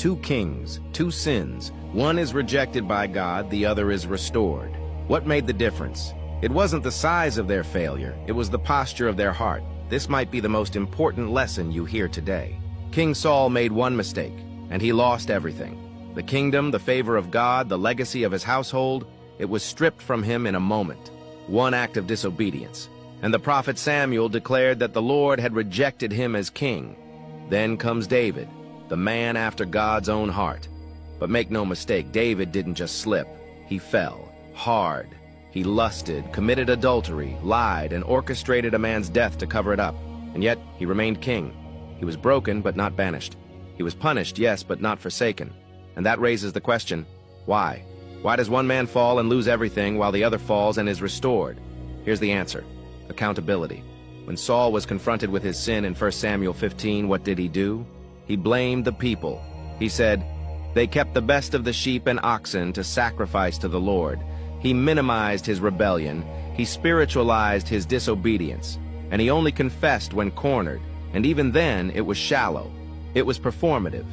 two kings, two sins. One is rejected by God, the other is restored. What made the difference? It wasn't the size of their failure, it was the posture of their heart. This might be the most important lesson you hear today. King Saul made one mistake, and he lost everything. The kingdom, the favor of God, the legacy of his household, it was stripped from him in a moment. One act of disobedience. And the prophet Samuel declared that the Lord had rejected him as king. Then comes David, the man after God's own heart. But make no mistake, David didn't just slip. He fell hard. He lusted, committed adultery, lied, and orchestrated a man's death to cover it up. And yet, he remained king. He was broken, but not banished. He was punished, yes, but not forsaken. And that raises the question, why? Why does one man fall and lose everything while the other falls and is restored? Here's the answer. Accountability. When Saul was confronted with his sin in 1 Samuel 15, what did he do? He blamed the people. He said, "They kept the best of the sheep and oxen to sacrifice to the Lord." He minimized his rebellion. He spiritualized his disobedience. And he only confessed when cornered. And even then, it was shallow. It was performative.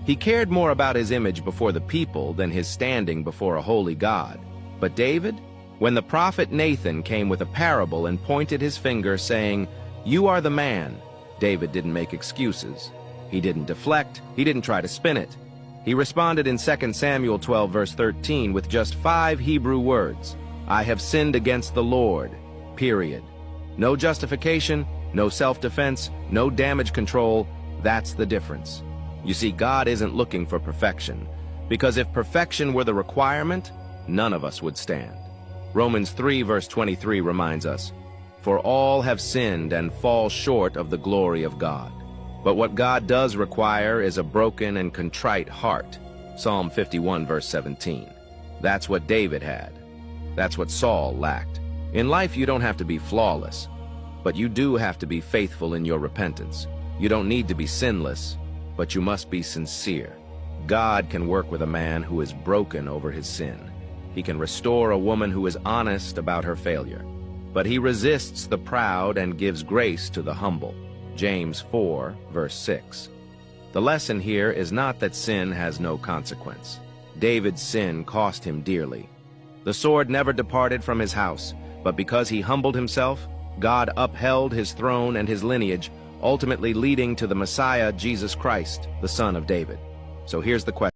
He cared more about his image before the people than his standing before a holy God. But David? When the prophet Nathan came with a parable and pointed his finger saying, "You are the man," David didn't make excuses. He didn't deflect. He didn't try to spin it. He responded in 2 Samuel 12 verse 13 with just 5 Hebrew words. "I have sinned against the Lord," period. No justification, no self-defense, no damage control. That's the difference. You see, God isn't looking for perfection, because if perfection were the requirement, none of us would stand. Romans 3 verse 23 reminds us, "For all have sinned and fall short of the glory of God." But what God does require is a broken and contrite heart. Psalm 51 verse 17. That's what David had. That's what Saul lacked. In life, you don't have to be flawless, but you do have to be faithful in your repentance. You don't need to be sinless, but you must be sincere. God can work with a man who is broken over his sin. He can restore a woman who is honest about her failure. But he resists the proud and gives grace to the humble. James 4, verse 6. The lesson here is not that sin has no consequence. David's sin cost him dearly. The sword never departed from his house, but because he humbled himself, God upheld his throne and his lineage, ultimately leading to the Messiah, Jesus Christ, the Son of David. So here's the question.